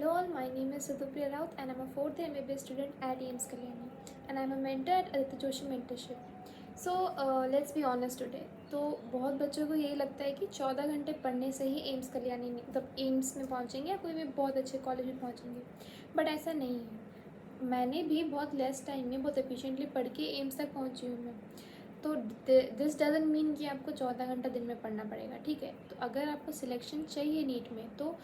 Hello all, my name is Sudhupriya Raut and I'm a 4th MBBS student at AIMS Kalyani and I'm a mentor at Aditya Joshi Mentorship. So let's be honest today. तो बहुत बच्चों को यही लगता है कि 14 घंटे पढ़ने से ही एम्स कल्याणी में मतलब एम्स में पहुँचेंगे या कोई भी बहुत अच्छे कॉलेज में पहुँचेंगे, बट ऐसा नहीं है। मैंने भी बहुत लेस टाइम में बहुत एफिशिएंटली पढ़ के एम्स तक पहुँची हूँ मैं। तो दिस डजंट मीन कि आपको 14 घंटा दिन में पढ़ना पड़ेगा, ठीक है। तो अगर आपको सिलेक्शन चाहिए नीट में तो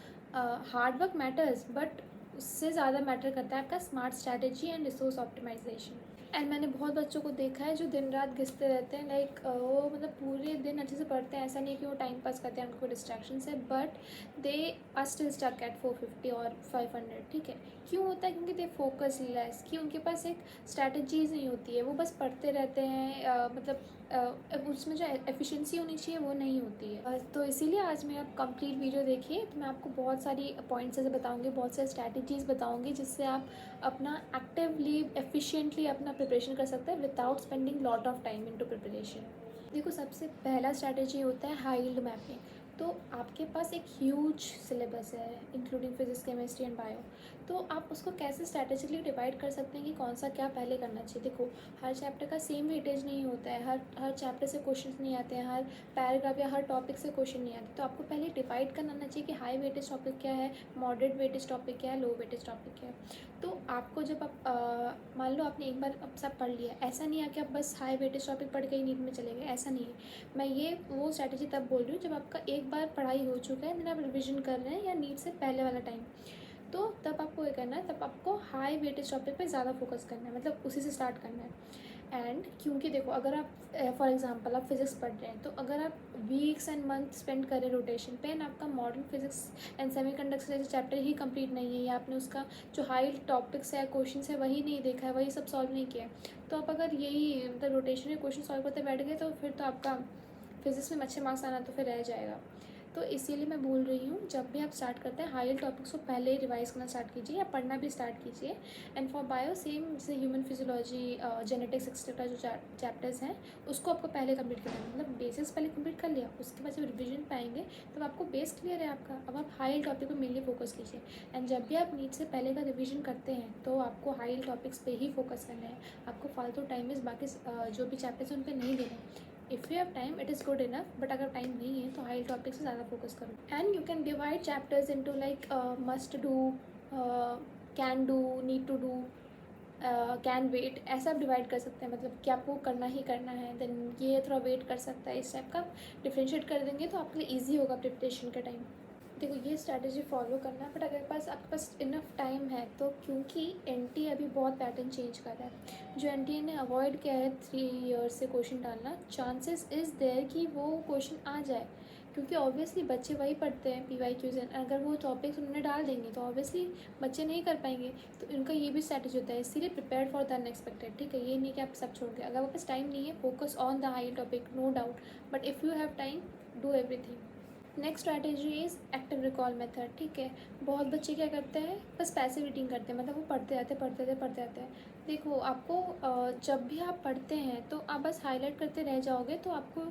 हार्ड वर्क मैटर्स, बट उससे ज़्यादा मैटर करता है आपका smart strategy and resource optimisation. And मैंने बहुत बच्चों को देखा है जो दिन रात घिसते रहते हैं, लाइक वो मतलब पूरे दिन अच्छे से पढ़ते हैं, ऐसा नहीं है कि वो टाइम पास करते हैं, उनको डिस्ट्रैक्शन है, but they are still stuck at 450 और 500, ठीक है। क्यों होता है? क्योंकि दे फोकस लेस, कि उनके पास एक स्ट्रैटेजीज नहीं होती है, वो बस पढ़ते रहते हैं, उसमें जो एफिशिएंसी होनी चाहिए वो नहीं होती है। तो इसीलिए आज मैं आप कंप्लीट वीडियो देखिए, तो मैं आपको बहुत सारी पॉइंट्स ऐसे बताऊंगी, बहुत सारी स्ट्रैटेजीज़ बताऊंगी जिससे आप अपना एक्टिवली एफिशिएंटली अपना प्रिपरेशन कर सकते हैं without spending lot of time into preparation. देखो, सबसे पहला स्ट्रैटेजी होता है हाई यील्ड मैपिंग। तो आपके पास एक ह्यूज सिलेबस है including physics, chemistry and bio. तो आप उसको कैसे स्ट्रैटेजिकली डिवाइड कर सकते हैं कि कौन सा क्या पहले करना चाहिए। देखो, हर चैप्टर का सेम वेटेज नहीं होता है, हर चैप्टर से क्वेश्चन नहीं आते हैं, हर पैराग्राफ या हर टॉपिक से क्वेश्चन नहीं आते। तो आपको पहले डिवाइड करना आना चाहिए कि हाई वेटेज टॉपिक क्या है, मॉडरेट वेटेज टॉपिक क्या है, लो वेटेज टॉपिक क्या है। तो आपको जब आप मान लो आपने एक बार अब सब पढ़ लिया, ऐसा नहीं है कि आप बस हाई वेटेज टॉपिक पढ़ के ही नीट में चले गए, ऐसा नहीं है। मैं ये वो स्ट्रैटेजी तब बोल रही हूँ जब आपका एक बार पढ़ाई हो चुका है, देन आप रिविजन कर रहे हैं या नीट से पहले वाला टाइम। तो तब आपको ये करना है, तब आपको हाई वेटेज टॉपिक पे ज़्यादा फोकस करना है, मतलब उसी से स्टार्ट करना है। एंड क्योंकि देखो, अगर आप फॉर एग्जांपल आप फिज़िक्स पढ़ रहे हैं, तो अगर आप वीक्स एंड मंथ स्पेंड करें रोटेशन पे एंड आपका मॉडर्न फिजिक्स एंड सेमीकंडक्टर जैसे चैप्टर ही कंप्लीट नहीं है, या आपने उसका जो हाई टॉपिक्स है, क्वेश्चन है, वही नहीं देखा है, वही सब सॉल्व नहीं किया है, तो आप अगर यही मतलब रोटेशन में क्वेश्चन सॉल्व करते बैठ गए तो फिर तो आपका फिज़िक्स में अच्छे मार्क्स आना तो फिर रह जाएगा। तो इसीलिए मैं बोल रही हूँ, जब भी आप स्टार्ट करते हैं हायर टॉपिक्स को पहले ही रिवाइज करना स्टार्ट कीजिए या पढ़ना भी स्टार्ट कीजिए। एंड फॉर बायो सेम, जैसे ह्यूमन फिजियोलॉजी, जेनेटिक्स एक्सेट्रा जो चैप्टर्स हैं उसको आपको पहले कंप्लीट करना है, मतलब बेसिक्स पहले कंप्लीट कर लिया, उसके बाद जब रिविजन पाएंगे तब आपको बेस क्लियर है आपका। अब आप हाई टॉपिक पर मेनली फोकस कीजिए। एंड जब भी आप नीट से पहले का रिविजन करते हैं तो आपको हाई टॉपिक्स पे ही फोकस करना है, आपको फालतू टाइम इस बाकी जो भी चैप्टर्स हैं उन पर नहीं देना। If you have time it is good enough, but अगर टाइम नहीं है तो हाई टॉपिक से ज़्यादा फोकस करो। And you can divide chapters into like must do, can do, need to do, can wait, ऐसा आप डिवाइड कर सकते हैं, मतलब कि आपको करना ही करना है, देन ये थोड़ा वेट कर सकता है, इस टाइप का डिफ्रेंशिएट कर देंगे तो आपके लिए ईजी होगा प्रिपरेशन का टाइम। देखो, ये स्ट्रैटेजी फॉलो करना है, बट अगर आपके पास इनफ टाइम है तो, क्योंकि एनटीए अभी बहुत पैटर्न चेंज कर रहा है, जो एनटीए ने अवॉइड किया है 3 ईयर्स से क्वेश्चन डालना, चांसेस इज़ देयर कि वो क्वेश्चन आ जाए, क्योंकि ऑब्वियसली बच्चे वही पढ़ते हैं PYQs, अगर वो टॉपिक्स उन्होंने डाल देंगे तो ऑब्वियसली बच्चे नहीं कर पाएंगे। तो इनका ये भी स्ट्रैटेजी होता है, इसीलिए प्रिपेयर फॉर द अनएक्सपेक्टेड, ठीक है। ये नहीं कि आप सब छोड़ दें, अगर आपके पास टाइम नहीं है focus on the high topic, no doubt, but if you have time do everything. Next strategy is active recall method, ठीक है। बहुत बच्चे क्या करते हैं, बस पैसिव रीडिंग करते हैं, मतलब वो पढ़ते रहते हैं। देखो, आपको जब भी आप पढ़ते हैं तो आप बस हाईलाइट करते रह जाओगे, तो आपको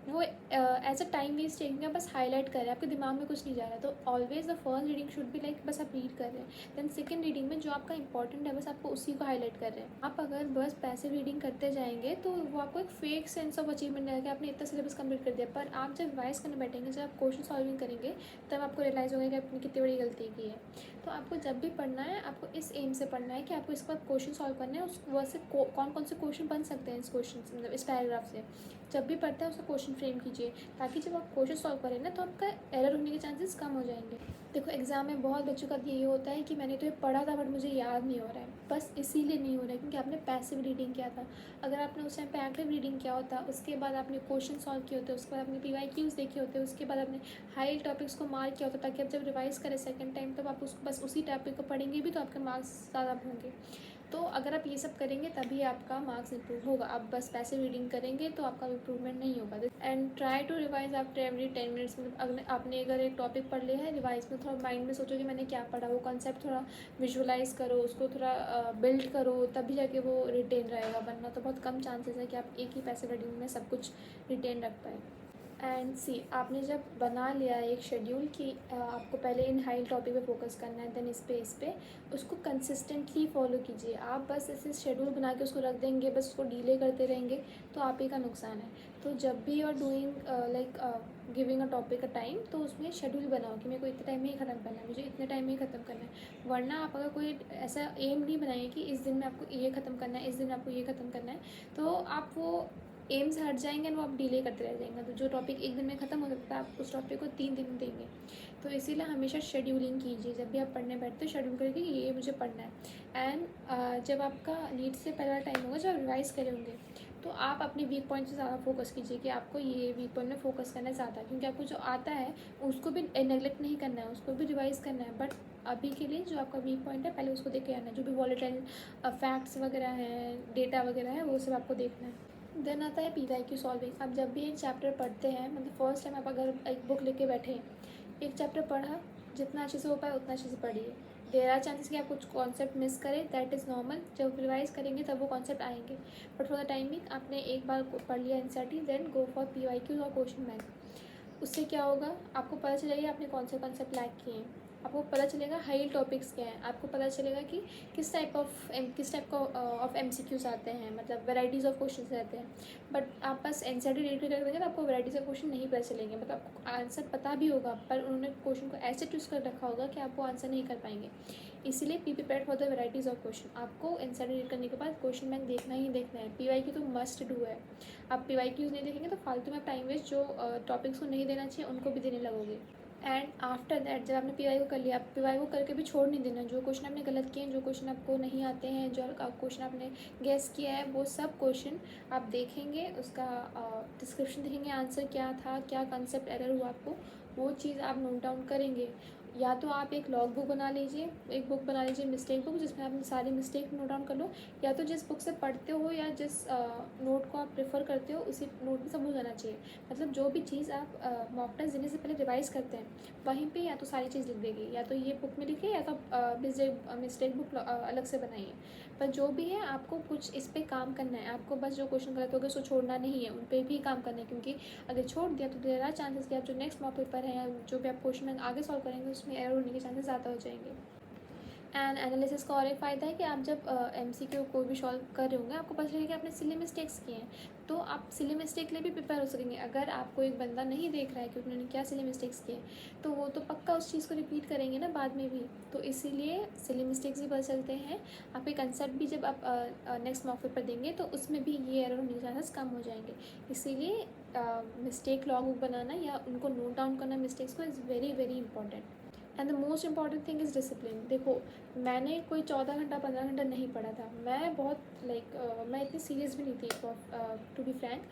वो एज अ टाइम वेस्ट चाहिए, बस हाईलाइट कर रहे हैं, आपके दिमाग में कुछ नहीं जा रहा है। तो always the first reading should be like बस आप रीड कर रहे हैं, देन सेकंड रीडिंग में जो आपका इंपॉर्टेंट है बस आपको उसी को हाईलाइट कर रहे हैं। आप अगर बस पैसिव रीडिंग करते जाएंगे तो वो आपको एक फेक सेंस ऑफ अचीवमेंट रहेगा कि आपने इतना सिलेबस कंप्लीट कर दिया, पर आप जब रिवाइज करने बैठेंगे, जब आप क्वेश्चन सॉल्विंग करेंगे, तब आपको रियलाइज़ होगा कि आपने कितनी बड़ी गलती की है। तो आपको जब भी पढ़ना है, आपको इस एम से पढ़ना है कि आपको इसके बाद क्वेश्चन सॉल्व करने हैं, उस वैसे कौन कौन से क्वेश्चन बन सकते हैं इस क्वेश्चन से, मतलब इस पैराग्राफ से। जब भी पढ़ते हैं उसको क्वेश्चन फ्रेम कीजिए, ताकि जब आप क्वेश्चन सॉल्व करें ना तो आपका एरर होने के चांसेस कम हो जाएंगे। देखो, एग्जाम में बहुत बच्चों का ये होता है कि मैंने तो ये पढ़ा था बट मुझे याद नहीं हो रहा है, बस इसीलिए नहीं हो रहा है क्योंकि आपने पैसिव रीडिंग किया था। अगर आपने उस टाइम पे एक्टिव रीडिंग किया होता, उसके बाद आपने क्वेश्चन सॉल्व किए होते, उसके बाद आपने PYQs देखे होते, उसके बाद आपने हाई टॉपिक्स को मार्क किया होता, ताकि आप जब रिवाइज करें सेकंड टाइम तब आप उसको बस उसी टॉपिक को पढ़ेंगे भी तो आपके मार्क्स ज़्यादा होंगे। तो अगर आप ये सब करेंगे तभी आपका मार्क्स इंप्रूव होगा। आप बस पैसिव रीडिंग करेंगे तो आपका इंप्रूवमेंट नहीं होगा। And try to revise after every 10 minutes, मतलब अगर आपने अगर एक टॉपिक पढ़ लिया है, रिवाइज में थोड़ा माइंड में सोचो कि मैंने क्या पढ़ा, वो कॉन्सेप्ट थोड़ा विजुअलाइज करो, उसको थोड़ा बिल्ड करो, तभी जाके वो रिटेन रहेगा, वरना तो बहुत कम चांसेस है कि आप एक ही पैसिव रीडिंग में सब कुछ रिटेन रख पाए। एंड सी आपने जब बना लिया एक शेड्यूल कि आपको पहले इन हाई टॉपिक पे फोकस करना है, देन इस पे उसको कंसिस्टेंटली फॉलो कीजिए। आप बस ऐसे शेड्यूल बना के उसको रख देंगे, बस उसको डिले करते रहेंगे, तो आप ही का नुकसान है। तो जब भी you are doing like giving a topic a time, तो उसमें शेड्यूल बनाओ कि मेरे को इतने टाइम में ही ख़त्म करना है, मुझे इतने टाइम में ही ख़त्म करना है। वरना आप अगर कोई ऐसा एम नहीं बनाएंगे कि इस दिन में आपको ये ख़त्म करना है, इस दिन आपको ये ख़त्म करना है, तो आप वो एम से हट जाएंगे और वो आप डिले करते रह जाएंगे। तो जो टॉपिक एक दिन में ख़त्म हो सकता है, आप उस टॉपिक को 3 दिन देंगे। तो इसीलिए हमेशा शेड्यूलिंग कीजिए। जब भी आप पढ़ने बैठते हो शेड्यूल करके ये मुझे पढ़ना है। एंड जब आपका नीट से पहला टाइम होगा, जब रिवाइज़ करे होंगे, तो आप अपने वीक पॉइंट से ज़्यादा फोकस कीजिए कि आपको ये वीक पॉइंट में फोकस करना है ज़्यादा, क्योंकि आपको जो आता है उसको भी नेगलेक्ट नहीं करना है, उसको भी रिवाइज़ करना है। बट अभी के लिए जो आपका वीक पॉइंट है पहले उसको देख के आना है। जो भी वॉलेटाइल फैक्ट्स वगैरह हैं, डेटा वगैरह है, वो सब आपको देखना है। देन आता है PYQ सॉल्विंग। आप जब भी एक चैप्टर पढ़ते हैं, मतलब फर्स्ट टाइम आप अगर एक बुक लेके बैठे, एक चैप्टर पढ़ा, जितना अच्छे से हो पाए उतना अच्छे से पढ़िए। देर आर चांसेस कि आप कुछ कॉन्सेप्ट मिस करें, दैट इज़ नॉर्मल। जब रिवाइज करेंगे तब वो कॉन्सेप्ट आएंगे। बट फॉर द टाइमिंग आपने एक बार पढ़ लिया NCERT, then go for PYQ और क्वेश्चन बैंक। उससे क्या होगा, आपको पता चलेगा आपने कौन से कॉन्सेप्ट लैक किए हैं, आपको पता चलेगा हाई टॉपिक्स क्या हैं, आपको पता चलेगा कि किस टाइप का ऑफ MCQs आते हैं, मतलब वेराइटीज़ ऑफ क्वेश्चन रहते हैं। बट आप बस एनसीईआरटी रीड कर देंगे तो आपको वेराइटीज़ ऑफ क्वेश्चन नहीं पता चलेंगे। मतलब आपको आंसर पता भी होगा, पर उन्होंने क्वेश्चन को ऐसे चूज़ कर रखा होगा कि आप वो आंसर नहीं कर पाएंगे। इसीलिए be prepared for the varieties of question. आपको एनसीईआरटी रीड करने के बाद क्वेश्चन बैंक देखना ही देखना है। PYQ तो मस्ट डू है। आप PYQs नहीं देखेंगे तो फालतू में टाइम वेस्ट, जो टॉपिक्स को नहीं देना चाहिए उनको भी देने लगोगे। एंड आफ्टर दैट जब आपने PYQ कर लिया, आप PYQ करके भी छोड़ नहीं देना। जो क्वेश्चन आपने गलत किए हैं, जो क्वेश्चन आपको नहीं आते हैं, जो क्वेश्चन आपने गेस किया है, वो सब क्वेश्चन आप देखेंगे, उसका डिस्क्रिप्शन देखेंगे, आंसर क्या था, क्या कंसेप्ट एरर हुआ आपको, वो चीज़ आप नोट डाउन करेंगे। या तो आप एक लॉग बुक बना लीजिए, एक बुक बना लीजिए मिस्टेक बुक, जिसमें आप सारी मिस्टेक नोट डाउन कर लो। या तो जिस बुक से पढ़ते हो या जिस नोट को आप प्रेफर करते हो, उसी नोट में सब हो जाना चाहिए। मतलब जो भी चीज़ आप मॉक टेस्ट देने से पहले रिवाइज करते हैं, वहीं पे या तो सारी चीज़ लिख देगी, या तो ये बुक में लिखिए, या तो मिस्टेक बुक अलग से बनाइए। पर जो भी है आपको कुछ इस पे काम करना है। आपको बस जो क्वेश्चन गलत हो गए उसको छोड़ना नहीं है, उन पर भी काम करना है। क्योंकि अगर छोड़ दिया तो देर आर चांसेस कि आप जो नेक्स्ट मॉक पेपर है या जो भी आप क्वेश्चन आगे सॉल्व करेंगे उसमें एरर होने के चांसेस ज़्यादा हो जाएंगे। एंड एनालिसिस का और एक फ़ायदा है कि आप जब MCQ को भी सॉल्व कर रहे होंगे, आपको पता चलेगा कि आपने सिली मिस्टेक्स किए हैं, तो आप सिली मिस्टेक के लिए भी प्रिपेयर हो सकेंगे। अगर आपको एक बंदा नहीं देख रहा है कि उन्होंने क्या सिली मिस्टेक्स किए, तो वो तो पक्का उस चीज़ को रिपीट करेंगे ना बाद में भी। तो इसीलिए सिली मिस्टेक्स भी पता चलते हैं। आपके कंसेप्ट भी जब आप नेक्स्ट मॉक पेपर देंगे तो उसमें भी ये एरर होने के चांसेस कम हो जाएंगे। इसीलिए मिस्टेक लॉग बुक बनाना या उनको नोट डाउन करना मिस्टेक्स को is very very important. And the most important thing is discipline. देखो, मैंने कोई 14 घंटा 15 घंटा नहीं पढ़ा था। मैं बहुत मैं इतनी सीरियस भी नहीं थी, टू बी फ्रैंक।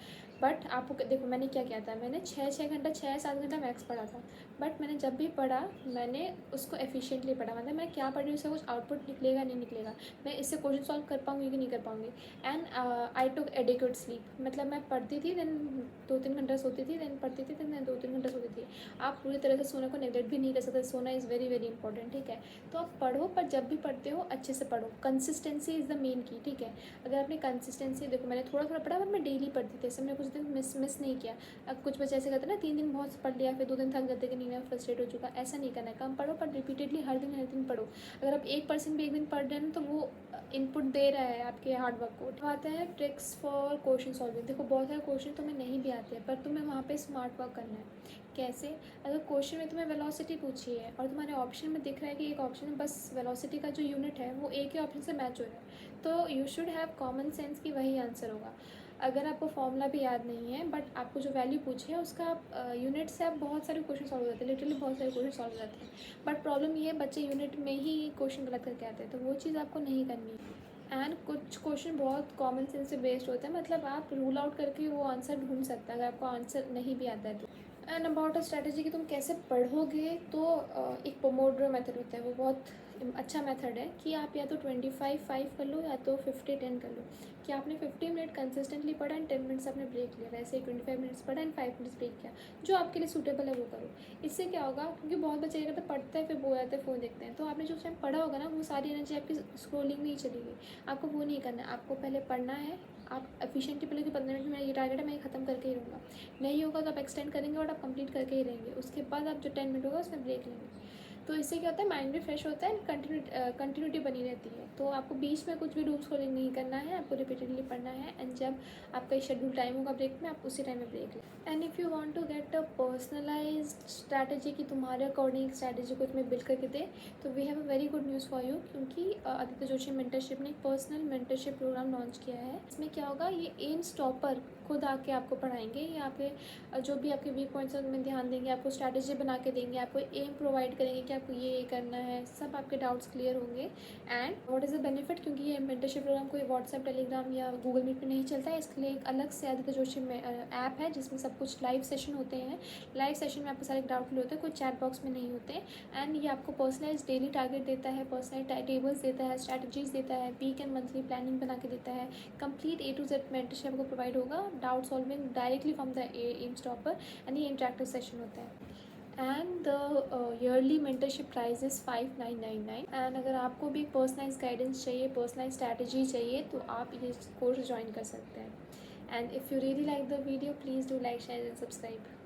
बट आपको देखो मैंने क्या किया था, मैंने 6-6 घंटा 6-7 घंटा मैक्स पढ़ा था। बट मैंने जब भी पढ़ा, मैंने उसको एफिशिएंटली पढ़ा। मतलब मैं क्या पढ़ रही हूँ उससे कुछ आउटपुट निकलेगा नहीं निकलेगा, मैं इससे क्वेश्चन सॉल्व कर पाऊँगी कि नहीं कर पाऊँगी। And I took adequate sleep. मतलब मैं पढ़ती थी, देन 2-3 घंटा सोती थी, देन पढ़ती थी, देन 2-3 घंटा सोती थी। आप पूरी तरह से सोने को नेगलेक्ट भी नहीं कर सकते। सोना इज़ वेरी वेरी इंपॉर्टेंट, ठीक है। तो आप पढ़ो, पर जब भी पढ़ते हो अच्छे से पढ़ो। कंसिस्टेंसी इज़ द मेन की, ठीक है। अगर आपने कंसिस्टेंसी, देखो मैंने थोड़ा थोड़ा पढ़ा, बट मैं डेली पढ़ती थी, ऐसे मैंने कुछ दिन मिस नहीं किया। अब कुछ बच्चे ऐसे करते हैं ना, 3 दिन बहुत पढ़ लिया, फिर 2 दिन थक जाते कि नहीं मैं फ्रस्ट्रेट हो चुका। ऐसा नहीं करना है, कम पढ़ो पर रिपीटेडली हर दिन पढ़ो। अगर आप 1% भी एक दिन पढ़ रहे हैं तो वो इनपुट दे रहा है आपके हार्डवर्क को। तो आते हैं ट्रिक्स फॉर क्वेश्चन सॉल्विंग। देखो बहुत सारे क्वेश्चन तुम्हें नहीं भी आते हैं, पर तुम्हें वहाँ पे स्मार्ट वर्क करना है। कैसे? अगर क्वेश्चन में तुम्हें वेलोसिटी पूछी है और तुम्हारे ऑप्शन में दिख रहा है कि एक ऑप्शन में बस वेलोसिटी का जो यूनिट है वो एक ही ऑप्शन से मैच हो रहा है, तो you should have common sense कि वही आंसर होगा। अगर आपको फॉर्मूला भी याद नहीं है, बट आपको जो वैल्यू पूछी है उसका आप यूनिट से आप बहुत सारे क्वेश्चन सॉल्व हो जाते हैं, लिटरली बहुत सारे क्वेश्चन सॉल्व हो जाते हैं। बट प्रॉब्लम ये है, बच्चे यूनिट में ही क्वेश्चन गलत करके आते हैं, तो वो चीज़ आपको नहीं करनी है। एंड कुछ क्वेश्चन बहुत कॉमन सेंस से बेस्ड होते हैं, मतलब आप रूल आउट करके वो आंसर ढूंढ सकते हैं अगर आपको आंसर नहीं भी आता है तो। एंड अबाउट अ स्ट्रैटेजी कि तुम कैसे पढ़ोगे, तो एक पोमोड्रो मेथड होता है, वो बहुत अच्छा मेथड है कि आप या तो 25-5 कर लो या तो 50-10 कर लो। कि आपने 50 मिनट कंसिस्टेंटली पढ़ा एंड 10 मिनट्स आपने ब्रेक लिया, वैसे ही 25 मिनट्स पढ़ा एंड 5 मिनट्स ब्रेक किया, जो आपके लिए सूटेबल है वो करो। इससे क्या होगा, क्योंकि बहुत बच्चे ये करते पढ़ते हैं फिर वो जाते हैं फ़ोन देखते हैं, तो आपने जो टाइम पढ़ा होगा ना वो सारी एनर्जी आपकी स्क्रोलिंग में ही चली गई। आपको वो नहीं करना है, आपको पहले पढ़ना है। आप एफिशिएंटली पहले कि 15 मिनट में मेरा ये टारगेट है, मैं ये खत्म करके ही रहूँगा। नहीं होगा तो आप एक्सटेंड करेंगे और आप कंप्लीट करके ही रहेंगे। उसके बाद आप जो 10 मिनट होगा उसमें ब्रेक लेंगे। तो इससे क्या होता है, माइंड भी फ्रेश होता है एंड कंटिन्यूटी बनी रहती है। तो आपको बीच में कुछ भी डूम स्क्रॉलिंग नहीं करना है, आपको रिपीटेडली पढ़ना है एंड जब आपका शेड्यूल टाइम होगा ब्रेक में, आप उसी टाइम में ब्रेक लें। And if you want to get a personalised strategy कि तुम्हारे अकॉर्डिंग स्ट्रैटेजी को तुम्हें बिल्ड करके दे, तो we have a very good news for you, क्योंकि आदित्य जोशी मेंटरशिप ने एक पर्सनल मेंटरशिप प्रोग्राम लॉन्च किया है। इसमें क्या होगा, ये एम स्टॉपर खुद आके आपको पढ़ाएंगे, यहाँ पे जो भी आपके वीक पॉइंट्स हैं उनमें ध्यान देंगे, आपको स्ट्रैटेजी बना के देंगे, आपको एम प्रोवाइड करेंगे कि आपको ये करना है, सब आपके डाउट्स क्लियर होंगे। And what is the benefit, क्योंकि ये मेंटरशिप प्रोग्राम कोई व्हाट्सएप, टेलीग्राम या गूगल मीट पे नहीं चलता है, इसके लिए एक अलग से आदित्य जोशी में ऐप है जिसमें सब कुछ लाइव सेशन होते हैं। लाइव सेशन में आपके सारे डाउट क्लियर होते हैं, कोई चैट बॉक्स में नहीं होते। एंड ये आपको पर्सनलाइज डेली टारगेट देता है, पर्सनलाइज टेबल्स देता है, स्ट्रैटेजीज देता है, वीक एंड मंथली प्लानिंग बना के देता है। Complete A to Z mentorship आपको प्रोवाइड होगा, doubt solving directly from the AIIMS topper, and ये इंटरेक्टिव सेशन होता है। And the yearly mentorship price is 5999। And अगर आपको भी पर्सनलाइज गाइडेंस चाहिए, पर्सनलाइज स्ट्रैटेजी चाहिए, तो आप ये कोर्स ज्वाइन कर सकते हैं। And if you really like the video, please do like, share and subscribe.